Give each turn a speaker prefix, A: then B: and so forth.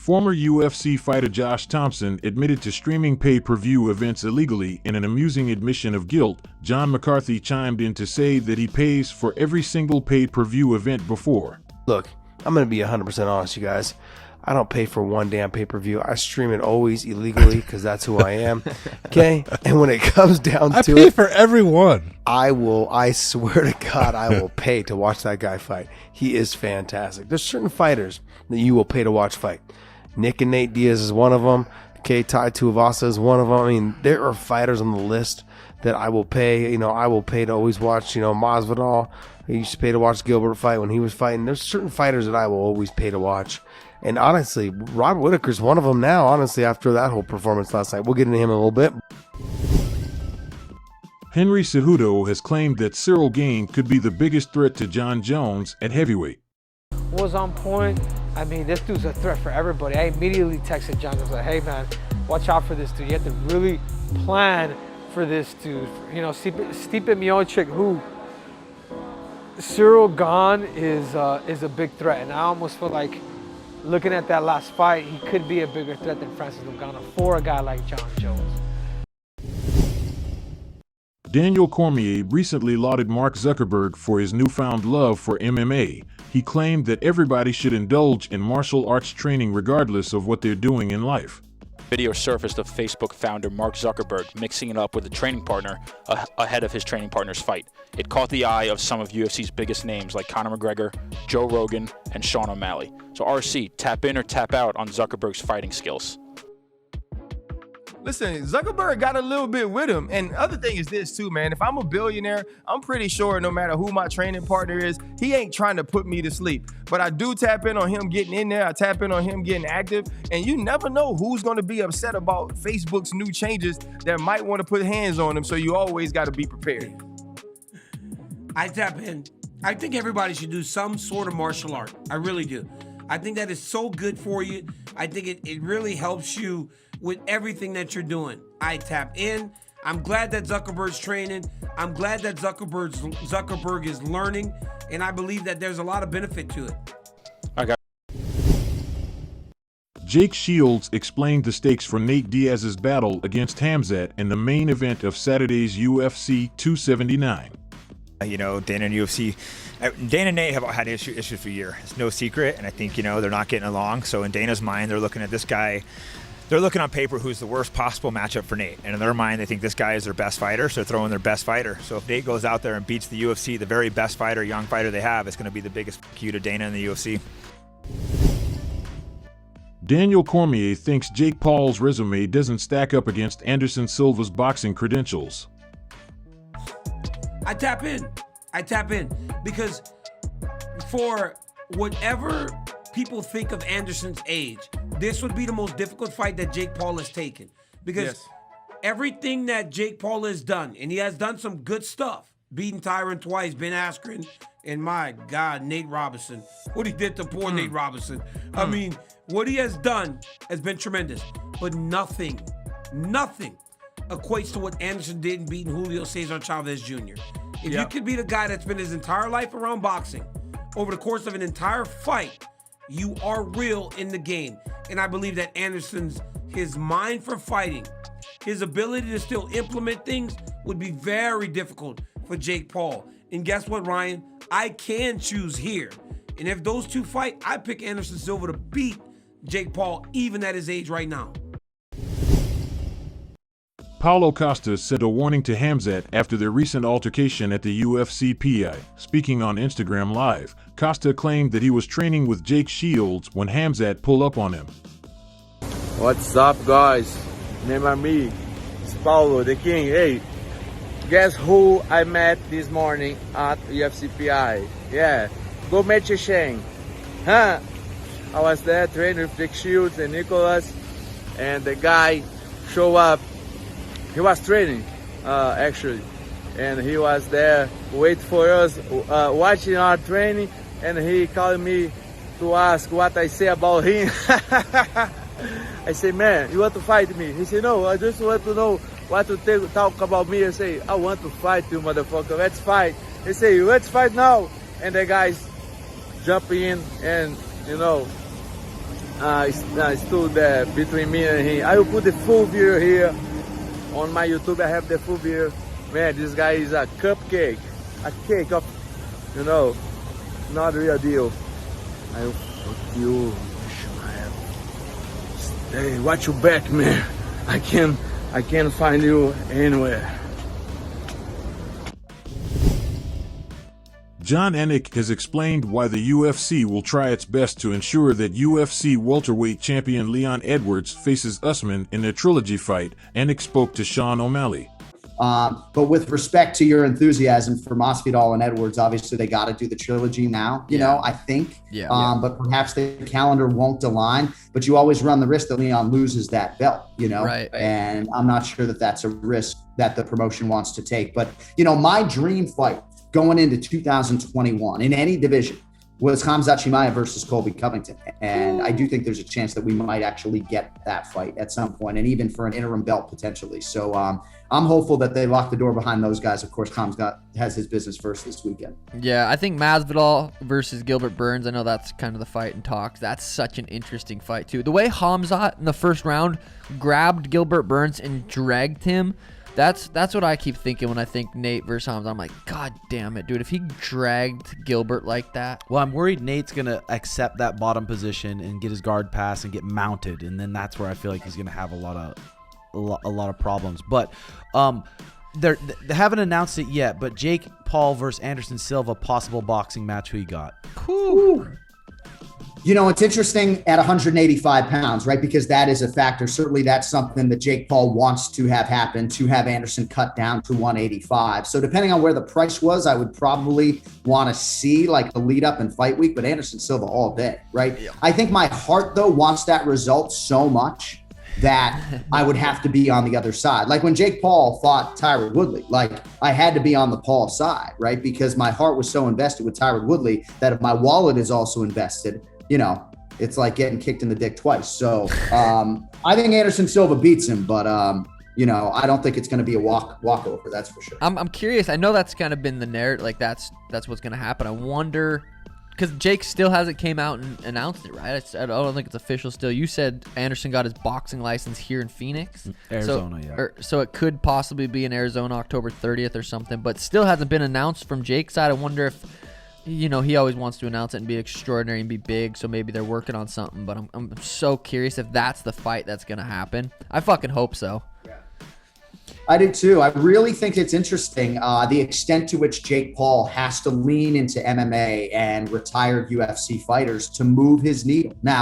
A: Former UFC fighter Josh Thompson admitted to streaming pay-per-view events illegally. In an amusing admission of guilt, John McCarthy chimed in to say that he pays for every single pay-per-view event before.
B: Look, I'm going to be 100% honest, you guys. I don't pay for one damn pay-per-view. I stream it always illegally because that's who I am. Okay? And when it comes down to it,
C: I pay for every one.
B: I swear to God, I will pay to watch that guy fight. He is fantastic. There's certain fighters that you will pay to watch fight. Nick and Nate Diaz is one of them. Okay, Tai Tuivasa is one of them. I mean, there are fighters on the list that I will pay. You know, I will pay to always watch, Masvidal. I used to pay to watch Gilbert fight when he was fighting. There's certain fighters that I will always pay to watch. And honestly, Robert Whittaker's one of them now, honestly, after that whole performance last night. We'll get into him in a little bit.
A: Henry Cejudo has claimed that Cyril Gane could be the biggest threat to John Jones at heavyweight.
D: Was on point. I mean, this dude's a threat for everybody. I immediately texted John. I was like, hey, man, watch out for this dude. You have to really plan for this dude. You know, Stipe Miocic, who Cyril Gane is a big threat. And I almost feel like, looking at that last fight, he could be a bigger threat than Francis Ngannou for a guy like John Jones.
A: Daniel Cormier recently lauded Mark Zuckerberg for his newfound love for MMA. He claimed that everybody should indulge in martial arts training regardless of what they're doing in life.
E: Video surfaced of Facebook founder Mark Zuckerberg mixing it up with a training partner ahead of his training partner's fight. It caught the eye of some of UFC's biggest names like Conor McGregor, Joe Rogan, and Sean O'Malley. So RC, tap in or tap out on Zuckerberg's fighting skills.
F: Listen, Zuckerberg got a little bit with him. And the other thing is this too, man. If I'm a billionaire, I'm pretty sure no matter who my training partner is, he ain't trying to put me to sleep. But I do tap in on him getting in there. I tap in on him getting active. And you never know who's going to be upset about Facebook's new changes that might want to put hands on him. So you always got to be prepared.
G: I tap in. I think everybody should do some sort of martial art. I really do. I think that is so good for you. I think it really helps you with everything that you're doing. I tap in. I'm glad that Zuckerberg's training. I'm glad that Zuckerberg is learning, and I believe that there's a lot of benefit to it.
A: Jake Shields explained the stakes for Nate Diaz's battle against Khamzat in the main event of Saturday's UFC 279.
H: You know, Dana and UFC, Dana and Nate have had issues for a year. It's no secret, and I think, they're not getting along. So in Dana's mind, they're looking at this guy. They're looking on paper who's the worst possible matchup for Nate. And in their mind, they think this guy is their best fighter, so they're throwing their best fighter. So if Nate goes out there and beats the UFC, the very best fighter, young fighter they have, it's going to be the biggest cue to Dana and the UFC.
A: Daniel Cormier thinks Jake Paul's resume doesn't stack up against Anderson Silva's boxing credentials.
G: I tap in because for whatever people think of Anderson's age, this would be the most difficult fight that Jake Paul has taken. Because everything that Jake Paul has done, and he has done some good stuff, beating Tyron twice, Ben Askren, and my God, Nate Robinson. What he did to poor Nate Robinson. I mean, what he has done has been tremendous. But nothing equates to what Anderson did in beating Julio Cesar Chavez Jr. If you could be the guy that's been his entire life around boxing, over the course of an entire fight, you are real in the game. And I believe that his mind for fighting, his ability to still implement things would be very difficult for Jake Paul. And guess what, Ryan? I can choose here. And if those two fight, I pick Anderson Silva to beat Jake Paul, even at his age right now.
A: Paulo Costa sent a warning to Khamzat after their recent altercation at the UFC PI. Speaking on Instagram Live, Costa claimed that he was training with Jake Shields when Khamzat pulled up on him.
I: What's up, guys? Remember me? It's Paulo, the king. Hey, guess who I met this morning at UFC PI? Yeah, go meet Sheng. Huh? I was there training with Jake Shields and Nicholas, and the guy showed up. He was training, actually, and he was there waiting for us, watching our training, and he called me to ask what I say about him. I say, man, you want to fight me? He said, no, I just want to know what to talk about me. I say, I want to fight you, motherfucker, let's fight. He say, let's fight now. And the guys jump in and, stood there between me and him. I will put the full video here on my YouTube. I have the full video. Man, this guy is a cupcake, a cake of, not real deal. I will fuck you, Chimaev. Stay, watch your back, man. I can't find you anywhere.
A: John Anik has explained why the UFC will try its best to ensure that UFC welterweight champion Leon Edwards faces Usman in a trilogy fight. Anik spoke to Sean O'Malley.
C: But with respect to your enthusiasm for Masvidal and Edwards, obviously they got to do the trilogy now, I think. But perhaps the calendar won't align. But you always run the risk that Leon loses that belt,
J: Right.
C: And I'm not sure that that's a risk that the promotion wants to take. But, my dream fight going into 2021 in any division was Khamzat Chimaev versus Colby Covington. And I do think there's a chance that we might actually get that fight at some point, and even for an interim belt potentially. So I'm hopeful that they lock the door behind those guys. Of course, Khamzat has his business first this weekend.
J: Yeah, I think Masvidal versus Gilbert Burns, I know that's kind of the fight in talks. That's such an interesting fight, too. The way Khamzat in the first round grabbed Gilbert Burns and dragged him, that's what I keep thinking when I think Nate versus Khamzat. I'm like, God damn it, dude. If he dragged Gilbert like that.
K: Well, I'm worried Nate's going to accept that bottom position and get his guard pass and get mounted. And then that's where I feel like he's going to have a lot of problems. But they haven't announced it yet. But Jake Paul versus Anderson Silva, possible boxing match. Who you got?
C: Whew. It's interesting at 185 pounds, right? Because that is a factor. Certainly that's something that Jake Paul wants to have happen, to have Anderson cut down to 185. So depending on where the price was, I would probably want to see like the lead up in fight week, but Anderson Silva all day, right? Yeah. I think my heart though wants that result so much that I would have to be on the other side. Like when Jake Paul fought Tyron Woodley, like I had to be on the Paul side, right? Because my heart was so invested with Tyron Woodley that if my wallet is also invested, it's like getting kicked in the dick twice. So I think Anderson Silva beats him, but I don't think it's going to be a walkover. That's for sure.
J: I'm curious. I know that's kind of been the narrative. Like that's what's going to happen. I wonder, because Jake still hasn't came out and announced it, right? I don't think it's official still. You said Anderson got his boxing license here in Phoenix,
K: Arizona,
J: so it could possibly be in Arizona October 30th or something, but still hasn't been announced from Jake's side. I wonder if. He always wants to announce it and be extraordinary and be big, so maybe they're working on something, but I'm so curious if that's the fight that's going to happen. I fucking hope so.
C: Yeah. I do too. I really think it's interesting the extent to which Jake Paul has to lean into MMA and retired UFC fighters to move his needle. Now,